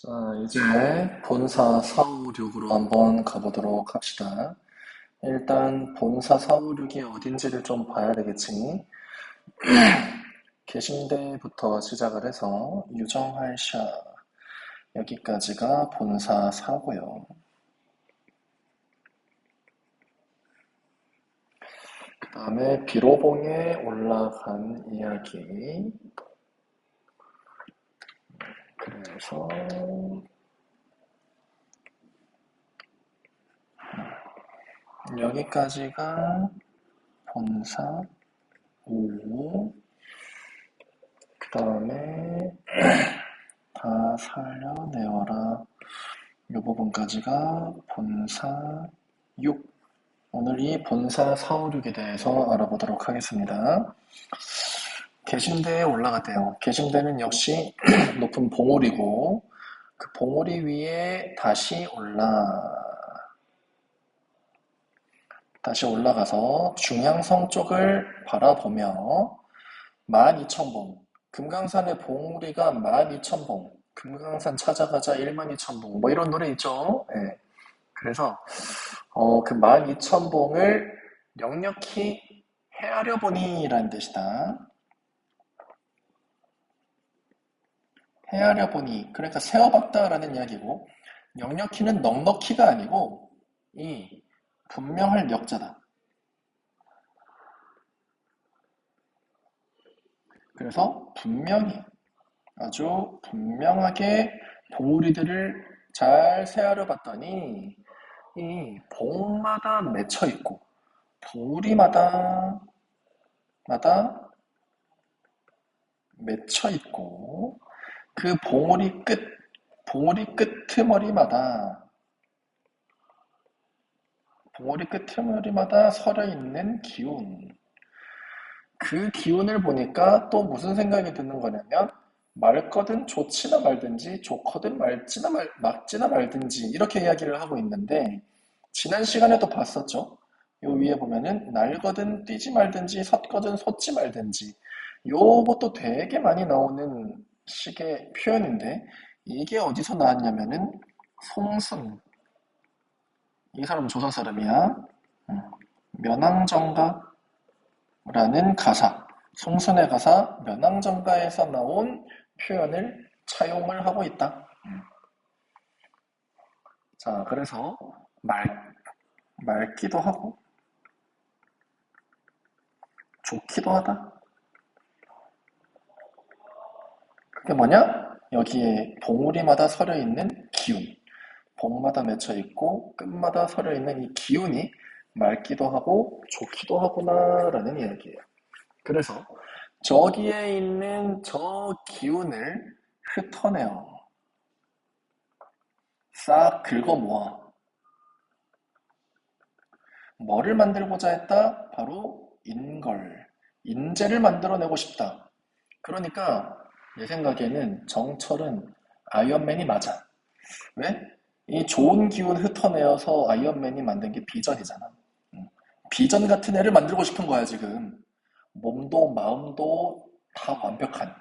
자, 이제 본사 456으로 한번 가보도록 합시다. 일단 본사 456이 어딘지를 좀 봐야 되겠지. 계신데부터 시작을 해서 유정할샤 여기까지가 본사 4고요. 그 다음에 비로봉에 올라간 이야기. 그래서 여기까지가 본사 5. 그 다음에 다 살려내어라. 이 부분까지가 본사 6. 오늘 이 본사 456에 대해서 알아보도록 하겠습니다. 계신대에 올라갔대요. 계신대는 역시 높은 봉우리고 그 봉우리 위에 다시 올라가서 중양성 쪽을 바라보며 12,000봉, 금강산의 봉우리가 12,000봉, 금강산 찾아가자 12,000봉, 뭐 이런 노래 있죠? 예. 그래서 그 12,000봉을 넉넉히 헤아려 보니라는 뜻이다. 헤아려 보니, 그러니까 세어봤다라는 이야기고, 넉넉히는 넉넉히가 아니고 이 분명할 역자다. 그래서 분명히 아주 분명하게 봉우리들을 잘 세아려 봤더니 이 봉마다 맺혀 있고 봉우리마다 맺혀 있고 그 봉우리 끄트머리마다 서려 있는 기운. 그 기운을 보니까 또 무슨 생각이 드는 거냐면 맑거든 좋지나 말든지 좋거든 막지나 말든지 이렇게 이야기를 하고 있는데 지난 시간에도 봤었죠. 요 위에 보면은 날거든 뛰지 말든지 섰거든 솟지 말든지 요것도 되게 많이 나오는 식의 표현인데 이게 어디서 나왔냐면은 송승 이 사람 조선 사람이야. 면왕정가 라는 가사, 송순의 가사 면왕정가에서 나온 표현을 차용을 하고 있다. 자, 그래서 맑기도 하고 좋기도 하다. 그게 뭐냐? 여기에 봉우리마다 서려 있는 기운, 봉마다 맺혀 있고 끝마다 서려 있는 이 기운이 맑기도 하고 좋기도 하구나라는 이야기예요. 그래서 저기에 있는 저 기운을 흩어내어 싹 긁어 모아 뭐를 만들고자 했다? 바로 인재를 만들어내고 싶다. 그러니까 내 생각에는 정철은 아이언맨이 맞아. 왜? 이 좋은 기운 흩어내어서 아이언맨이 만든 게 비전이잖아. 비전 같은 애를 만들고 싶은 거야, 지금. 몸도 마음도 다 완벽한.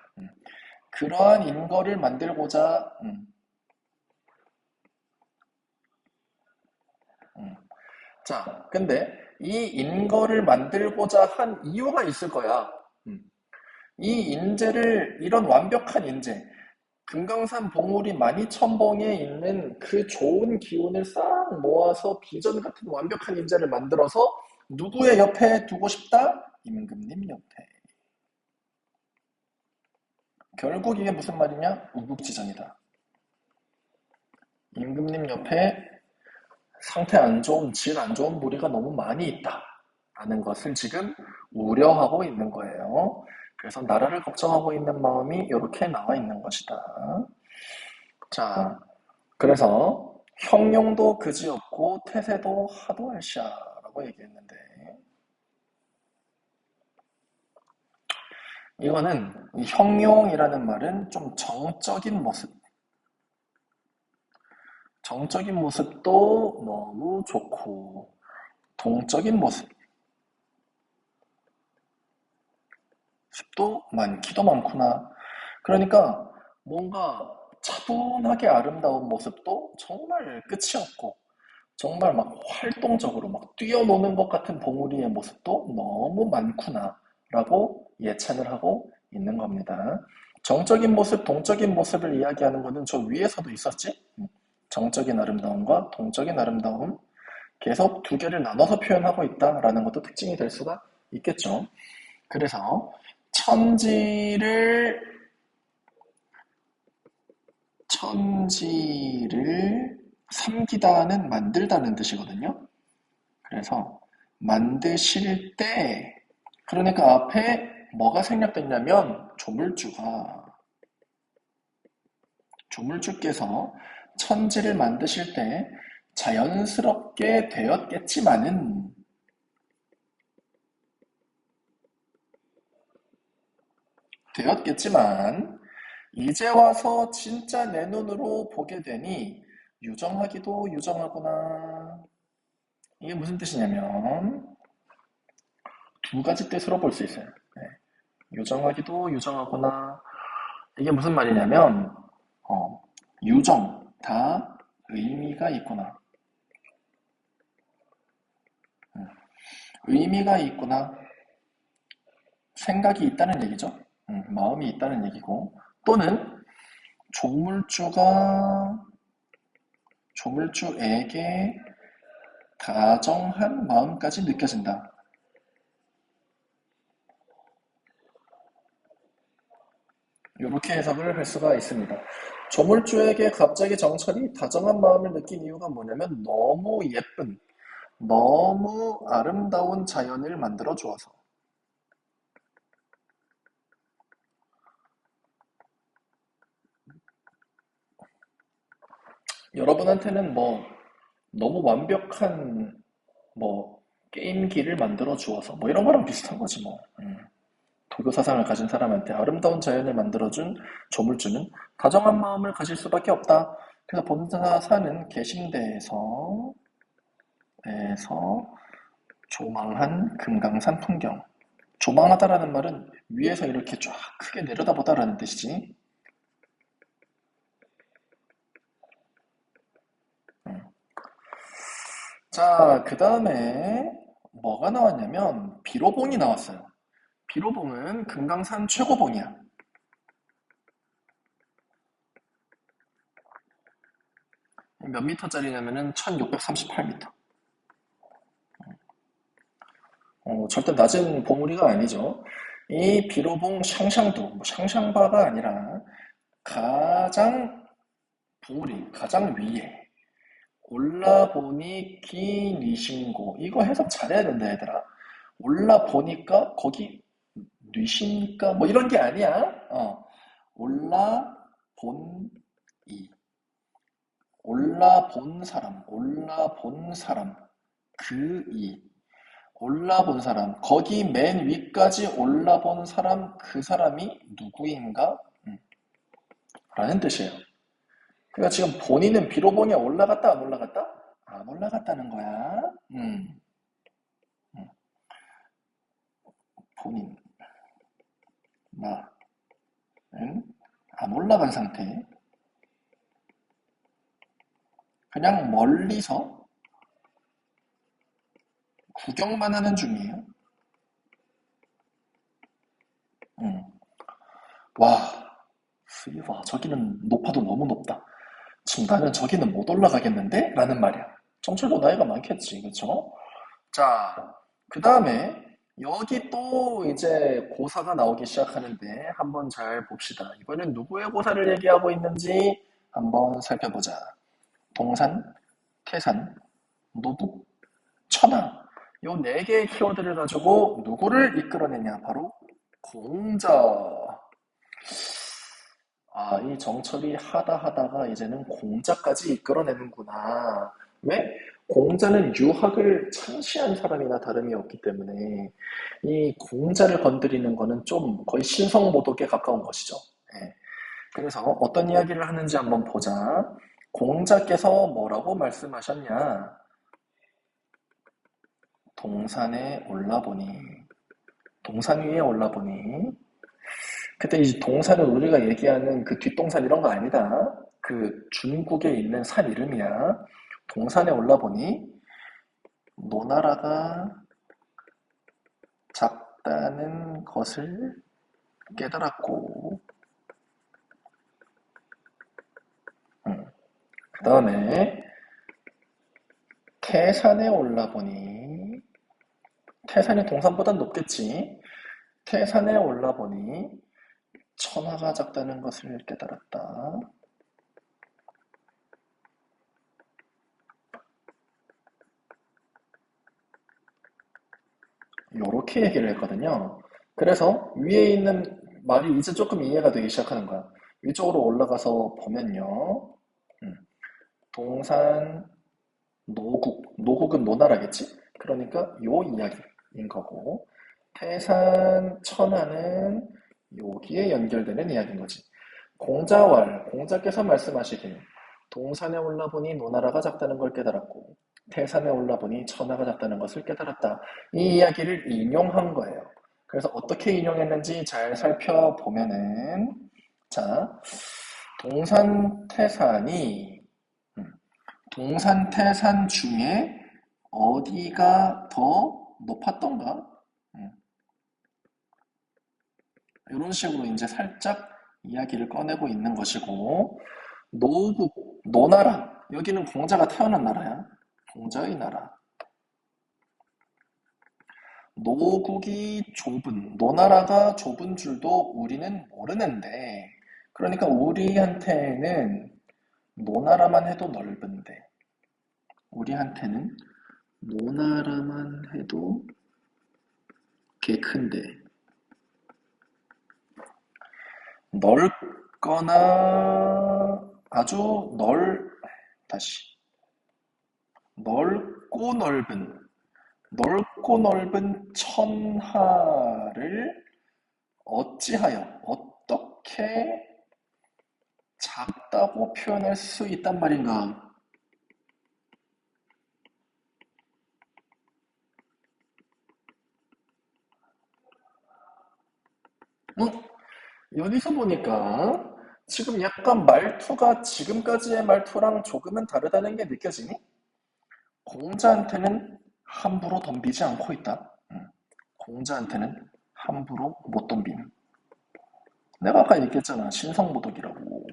그러한 인거를 만들고자, 자, 근데 이 인거를 만들고자 한 이유가 있을 거야. 이 인재를, 이런 완벽한 인재, 금강산 봉우리 만이천봉에 있는 그 좋은 기운을 싹 모아서 비전 같은 완벽한 인재를 만들어서 누구의 옆에 두고 싶다? 임금님 옆에. 결국 이게 무슨 말이냐? 우국지전이다. 임금님 옆에 상태 안 좋은, 질 안 좋은 무리가 너무 많이 있다. 라는 것을 지금 우려하고 있는 거예요. 그래서 나라를 걱정하고 있는 마음이 이렇게 나와 있는 것이다. 자, 그래서 형용도 그지없고 태세도 하도할샤라고 얘기했는데 이거는 이 형용이라는 말은 좀 정적인 모습도 너무 좋고 동적인 모습도 많기도 많구나. 그러니까 뭔가 차분하게 아름다운 모습도 정말 끝이 없고 정말 막 활동적으로 막 뛰어노는 것 같은 봉우리의 모습도 너무 많구나라고 예찬을 하고 있는 겁니다. 정적인 모습, 동적인 모습을 이야기하는 것은 저 위에서도 있었지? 정적인 아름다움과 동적인 아름다움 계속 두 개를 나눠서 표현하고 있다라는 것도 특징이 될 수가 있겠죠. 그래서 천지를 삼기다는 만들다는 뜻이거든요. 그래서 만드실 때 그러니까 앞에 뭐가 생략됐냐면 조물주께서 천지를 만드실 때 자연스럽게 되었겠지만 이제 와서 진짜 내 눈으로 보게 되니 유정하기도 유정하구나. 이게 무슨 뜻이냐면 두 가지 뜻으로 볼 수 있어요. 네. 유정하기도 유정하구나. 이게 무슨 말이냐면 유정 다 의미가 있구나. 의미가 있구나. 생각이 있다는 얘기죠. 마음이 있다는 얘기고 또는 조물주가 조물주에게 다정한 마음까지 느껴진다. 이렇게 해석을 할 수가 있습니다. 조물주에게 갑자기 정철이 다정한 마음을 느낀 이유가 뭐냐면 너무 예쁜, 너무 아름다운 자연을 만들어 주어서. 여러분한테는 뭐 너무 완벽한 뭐 게임기를 만들어 주어서 뭐 이런 거랑 비슷한 거지 뭐. 도교 사상을 가진 사람한테 아름다운 자연을 만들어준 조물주는 다정한 마음을 가질 수밖에 없다. 그래서 본사사는 계심대에서 조망한 금강산 풍경. 조망하다라는 말은 위에서 이렇게 쫙 크게 내려다보다라는 뜻이지. 자, 그 다음에 뭐가 나왔냐면 비로봉이 나왔어요. 비로봉은 금강산 최고봉이야. 몇 미터짜리냐면은 1638미터. 절대 낮은 봉우리가 아니죠. 이 비로봉 샹샹도, 뭐 샹샹바가 아니라 가장 봉우리, 가장 위에 올라보니 기니신고. 이거 해석 잘해야 된다, 얘들아. 올라보니까 거기 뉘시니까 뭐 이런 게 아니야. 올라본 이. 올라본 사람, 그 이. 올라본 사람, 거기 맨 위까지 올라본 사람, 그 사람이 누구인가? 라는 뜻이에요. 그러니까 지금 본인은 비로봉에 올라갔다, 안 올라갔다? 안 올라갔다는 거야. 음. 본인, 나는 안 올라간 상태. 그냥 멀리서 구경만 하는 중이에요. 음. 와, 와, 저기는 높아도 너무 높다. 지금 나는 저기는 못 올라가겠는데? 라는 말이야. 정철도 나이가 많겠지, 그쵸? 자, 그 다음에 여기 또 이제 고사가 나오기 시작하는데 한번 잘 봅시다. 이번엔 누구의 고사를 얘기하고 있는지 한번 살펴보자. 동산, 태산, 노북, 천하. 요 네 개의 키워드를 가지고 누구를 이끌어내냐? 바로 공자. 아, 이 정철이 하다가 이제는 공자까지 이끌어내는구나. 왜? 공자는 유학을 창시한 사람이나 다름이 없기 때문에 이 공자를 건드리는 거는 좀 거의 신성모독에 가까운 것이죠. 예. 그래서 어떤 이야기를 하는지 한번 보자. 공자께서 뭐라고 말씀하셨냐? 동산에 올라보니, 동산 위에 올라보니 그때 이 동산은 우리가 얘기하는 그 뒷동산 이런 거 아니다. 그 중국에 있는 산 이름이야. 동산에 올라보니 노나라가 작다는 것을 깨달았고, 그 다음에 태산에 올라보니, 태산이 동산보다 높겠지. 태산에 올라보니 천하가 작다는 것을 깨달았다. 요렇게 얘기를 했거든요. 그래서 위에 있는 말이 이제 조금 이해가 되기 시작하는 거야. 위쪽으로 올라가서 보면요. 음, 동산, 노국. 노국은 노나라겠지? 그러니까 요 이야기인 거고, 태산, 천하는 여기에 연결되는 이야기인 거지. 공자왈, 공자께서 말씀하시길, 동산에 올라보니 노나라가 작다는 걸 깨달았고, 태산에 올라보니 천하가 작다는 것을 깨달았다. 이 이야기를 인용한 거예요. 그래서 어떻게 인용했는지 잘 살펴보면은, 자, 동산, 태산이, 동산, 태산 중에 어디가 더 높았던가? 이런 식으로 이제 살짝 이야기를 꺼내고 있는 것이고, 노국, 노나라. 여기는 공자가 태어난 나라야. 공자의 나라. 노국이 좁은, 노나라가 좁은 줄도 우리는 모르는데, 그러니까 우리한테는 노나라만 해도 넓은데, 우리한테는 노나라만 해도 개 큰데, 넓거나 아주 다시, 넓고 넓은, 넓고 넓은 천하를 어찌하여, 어떻게 작다고 표현할 수 있단 말인가? 어? 여기서 보니까 지금 약간 말투가 지금까지의 말투랑 조금은 다르다는 게 느껴지니? 공자한테는 함부로 덤비지 않고 있다. 공자한테는 함부로 못 덤빔. 내가 아까 얘기했잖아. 신성모독이라고.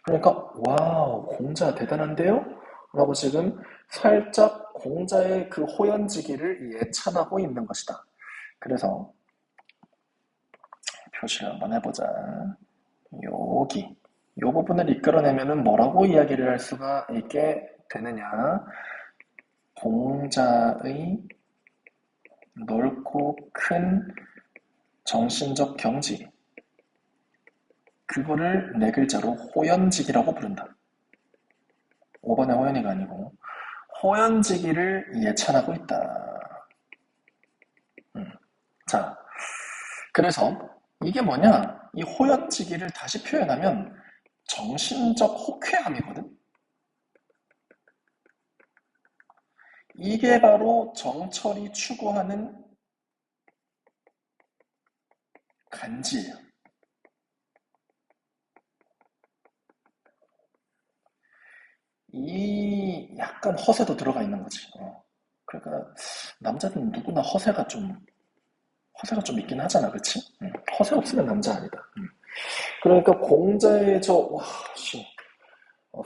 그러니까 와우 공자 대단한데요? 라고 지금 살짝 공자의 그 호연지기를 예찬하고 있는 것이다. 그래서 표시를 한번 해보자. 여기 이 부분을 이끌어내면은 뭐라고 이야기를 할 수가 있게 되느냐? 공자의 넓고 큰 정신적 경지, 그거를 네 글자로 호연지기라고 부른다. 5번의 호연이가 아니고 호연지기를 예찬하고 있다. 자, 그래서 이게 뭐냐? 이 호연지기를 다시 표현하면 정신적 호쾌함이거든. 이게 바로 정철이 추구하는 간지예요. 이 약간 허세도 들어가 있는 거지. 그러니까 남자는 누구나 허세가 좀 있긴 하잖아, 그치? 허세 없으면 남자 아니다. 그러니까 공자의 와, 씨,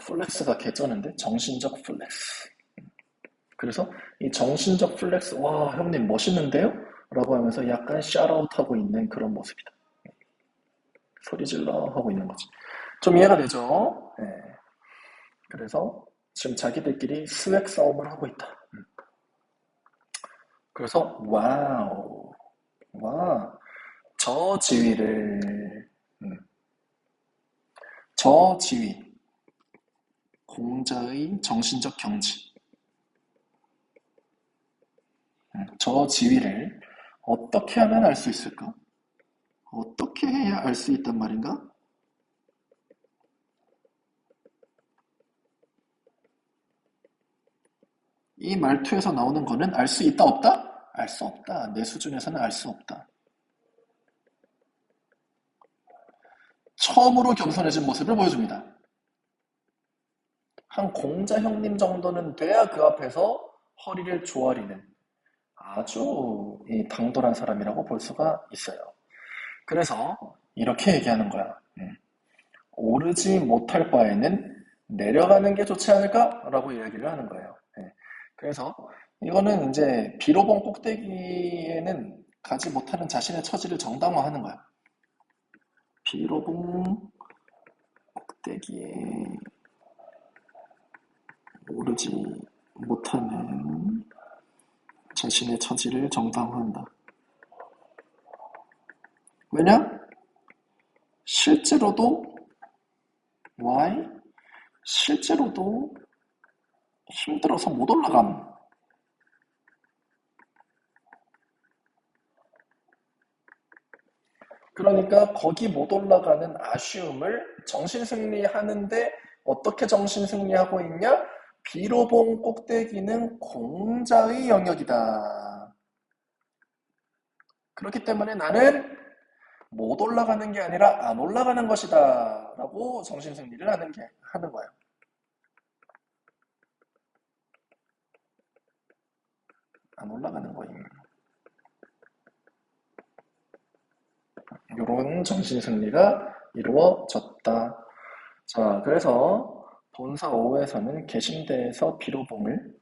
플렉스가 개쩌는데? 정신적 플렉스. 그래서 이 정신적 플렉스, 와, 형님 멋있는데요? 라고 하면서 약간 샤라웃하고 있는 그런 모습이다. 소리 질러 하고 있는 거지. 좀 이해가 되죠? 네. 그래서 지금 자기들끼리 스웩 싸움을 하고 있다. 그래서 와우, 와, 저 지위를, 저 지위, 공자의 정신적 경지, 저 지위를 어떻게 하면 알 수 있을까? 어떻게 해야 알 수 있단 말인가? 이 말투에서 나오는 거는 알 수 있다, 없다? 알 수 없다. 내 수준에서는 알 수 없다. 처음으로 겸손해진 모습을 보여줍니다. 한 공자 형님 정도는 돼야 그 앞에서 허리를 조아리는 아주 이 당돌한 사람이라고 볼 수가 있어요. 그래서 이렇게 얘기하는 거야. 오르지 못할 바에는 내려가는 게 좋지 않을까라고 이야기를 하는 거예요. 그래서 이거는 이제 비로봉 꼭대기에는 가지 못하는 자신의 처지를 정당화하는 거야. 비로봉 꼭대기에 오르지 못하는 자신의 처지를 정당화한다. 왜냐? 실제로도 why? 실제로도 힘들어서 못 올라감. 그러니까 거기 못 올라가는 아쉬움을 정신승리하는데 어떻게 정신승리하고 있냐? 비로봉 꼭대기는 공자의 영역이다. 그렇기 때문에 나는 못 올라가는 게 아니라 안 올라가는 것이다 라고 정신승리를 하는 거예요. 안 올라가는 거임. 이런 정신승리가 이루어졌다. 자, 그래서 본사 5에서는 개심대에서 비로봉을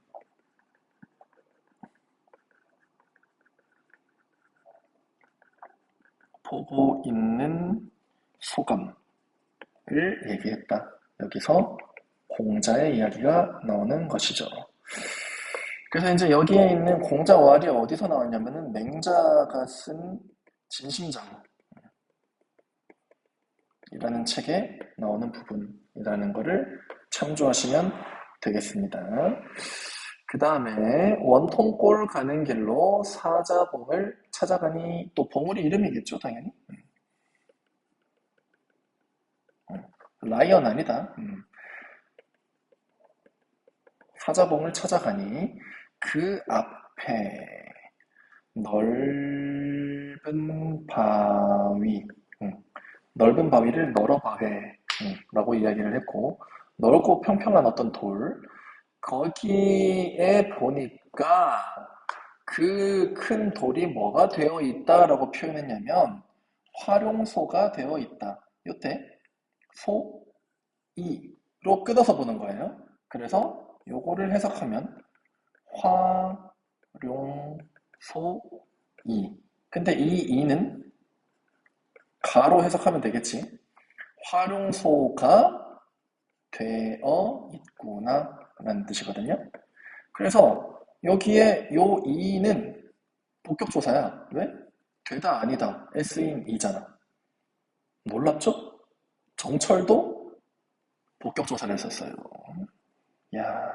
보고 있는 소감을 얘기했다. 여기서 공자의 이야기가 나오는 것이죠. 그래서 이제 여기에 있는 공자 와리 어디서 나왔냐면은 맹자가 쓴 진심장이라는 책에 나오는 부분이라는 것을 참조하시면 되겠습니다. 그 다음에 원통골 가는 길로 사자봉을 찾아가니, 또 봉우리 이름이겠죠 당연히. 라이언 아니다. 사자봉을 찾아가니 그 앞에 넓은 바위, 넓은 바위를 널어바회 라고 이야기를 했고, 넓고 평평한 어떤 돌, 거기에 보니까 그 큰 돌이 뭐가 되어 있다라고 표현했냐면 활용소가 되어 있다. 요때 소, 이로 끊어서 보는 거예요. 그래서 요거를 해석하면 활용소, 이. 근데 이 이는 가로 해석하면 되겠지. 활용소가 되어 있구나 라는 뜻이거든요. 그래서 여기에 요 이는 복격조사야. 왜? 되다 아니다. S인 이잖아. 놀랍죠? 정철도 복격조사를 썼어요. 야,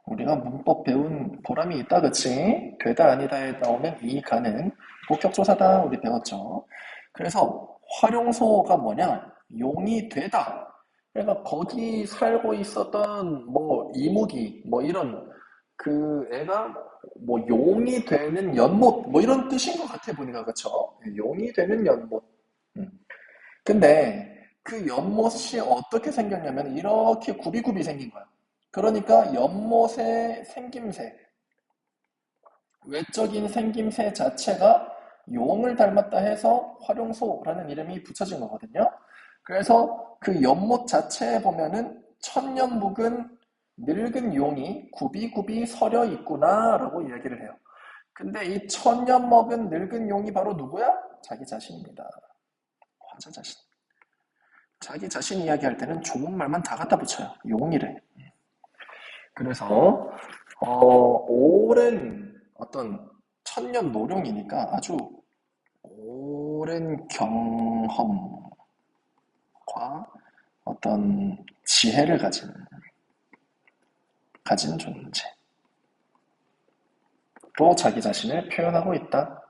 우리가 문법 배운 보람이 있다, 그치? 되다 아니다에 나오는 이 가는 복격조사다 우리 배웠죠. 그래서 활용소가 뭐냐? 용이 되다. 그러니까 거기 살고 있었던 뭐 이무기 뭐 이런 그 애가 뭐 용이 되는 연못 뭐 이런 뜻인 것 같아 보니까, 그쵸? 용이 되는 연못. 음. 근데 그 연못이 어떻게 생겼냐면 이렇게 굽이굽이 생긴 거야. 그러니까 연못의 생김새, 외적인 생김새 자체가 용을 닮았다 해서 활용소라는 이름이 붙여진 거거든요. 그래서 그 연못 자체에 보면은 천년 묵은 늙은 용이 굽이굽이 서려 있구나라고 이야기를 해요. 근데 이 천년 먹은 늙은 용이 바로 누구야? 자기 자신입니다. 화자 자신. 자기 자신 이야기할 때는 좋은 말만 다 갖다 붙여요. 용이래. 그래서 오랜 어떤 천년 노령이니까 아주 오랜 경험과 어떤 지혜를 가진 존재로 자기 자신을 표현하고 있다.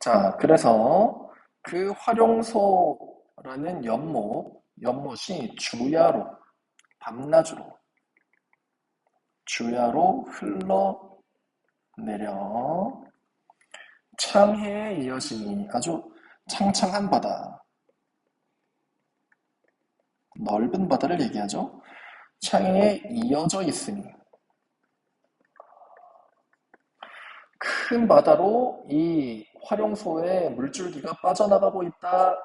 자, 그래서 그 활용소라는 연못이 주야로 흘러내려 창해에 이어지니 아주 창창한 바다. 넓은 바다를 얘기하죠. 창에 이어져 있으니 큰 바다로 이 활용소에 물줄기가 빠져나가고 있다.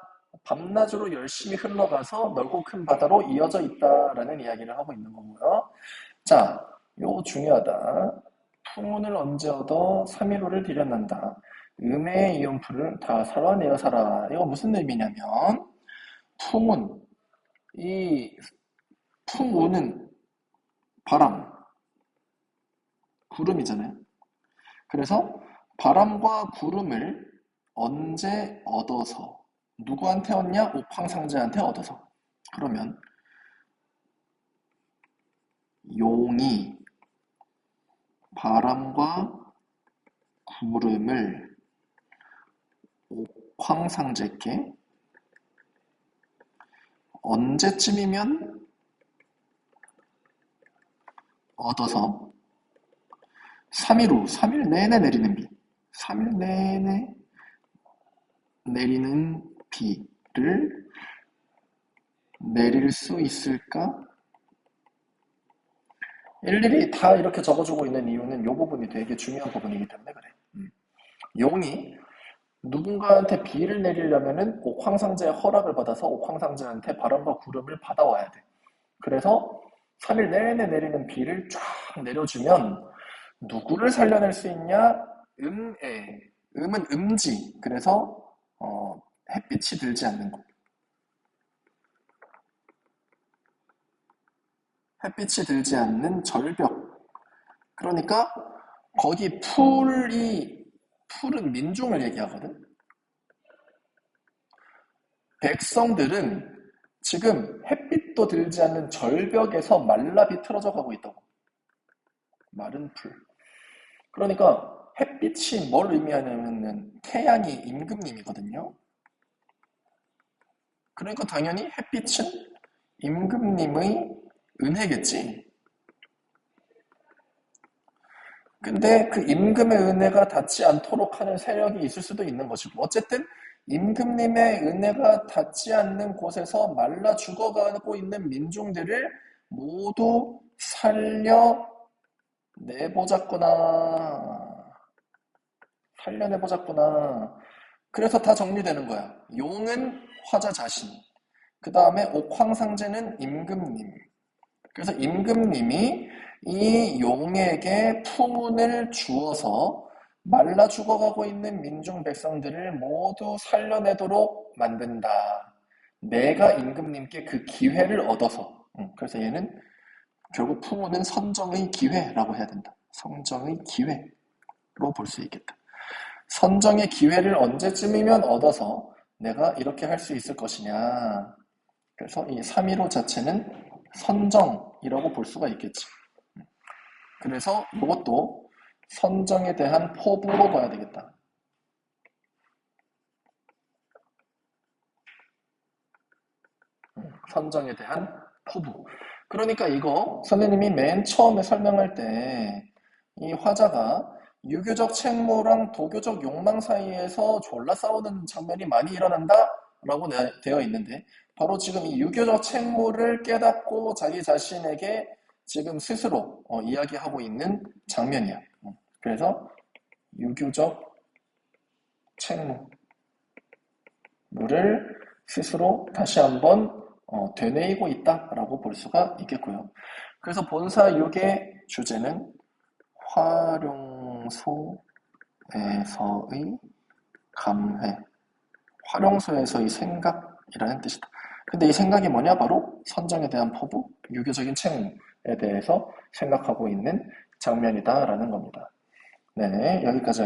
밤낮으로 열심히 흘러가서 넓고 큰 바다로 이어져 있다라는 이야기를 하고 있는 거고요. 자, 요거 중요하다. 풍운을 언제 얻어 3일호를 들여난다. 음의 이음풀을 다 살아내어 살아. 이거 무슨 의미냐면 풍운, 이 풍운은 바람, 구름이잖아요. 그래서 바람과 구름을 언제 얻어서 누구한테 얻냐? 옥황상제한테 얻어서. 그러면 용이 바람과 구름을 옥황상제께 언제쯤이면 얻어서 3일 후, 3일 내내 내리는 비, 3일 내내 내리는 비를 내릴 수 있을까? 일일이 다 이렇게 적어주고 있는 이유는 이 부분이 되게 중요한 부분이기 때문에 그래. 용이 누군가한테 비를 내리려면은 옥황상제의 허락을 받아서 옥황상제한테 바람과 구름을 받아와야 돼. 그래서 3일 내내 내리는 비를 쫙 내려주면 누구를 살려낼 수 있냐? 음에. 음은 음지. 그래서 햇빛이 들지 않는 곳. 햇빛이 들지 않는 절벽. 그러니까 거기 풀은 민중을 얘기하거든. 백성들은 지금 햇빛도 들지 않는 절벽에서 말라 비틀어져 가고 있다고. 마른 풀. 그러니까 햇빛이 뭘 의미하냐면은 태양이 임금님이거든요. 그러니까 당연히 햇빛은 임금님의 은혜겠지. 근데 그 임금의 은혜가 닿지 않도록 하는 세력이 있을 수도 있는 것이고, 어쨌든 임금님의 은혜가 닿지 않는 곳에서 말라 죽어가고 있는 민중들을 모두 살려내보자꾸나. 살려내보자꾸나. 그래서 다 정리되는 거야. 용은 화자 자신, 그 다음에 옥황상제는 임금님. 그래서 임금님이 이 용에게 풍운을 주어서 말라 죽어가고 있는 민중 백성들을 모두 살려내도록 만든다. 내가 임금님께 그 기회를 얻어서. 그래서 얘는 결국 풍운은 선정의 기회라고 해야 된다. 선정의 기회로 볼 수 있겠다. 선정의 기회를 언제쯤이면 얻어서 내가 이렇게 할 수 있을 것이냐. 그래서 이 3.15 자체는 선정이라고 볼 수가 있겠지. 그래서 이것도 선정에 대한 포부로 봐야 되겠다. 선정에 대한 포부. 그러니까 이거 선생님이 맨 처음에 설명할 때 이 화자가 유교적 책무랑 도교적 욕망 사이에서 졸라 싸우는 장면이 많이 일어난다라고 되어 있는데 바로 지금 이 유교적 책무를 깨닫고 자기 자신에게 지금 스스로 이야기하고 있는 장면이야. 그래서 유교적 책무를 스스로 다시 한번 되뇌이고 있다라고 볼 수가 있겠고요. 그래서 본사 6의 주제는 활용소에서의 감회, 활용소에서의 생각이라는 뜻이다. 근데 이 생각이 뭐냐? 바로 선정에 대한 포부, 유교적인 책무에 대해서 생각하고 있는 장면이다라는 겁니다. 네, 여기까지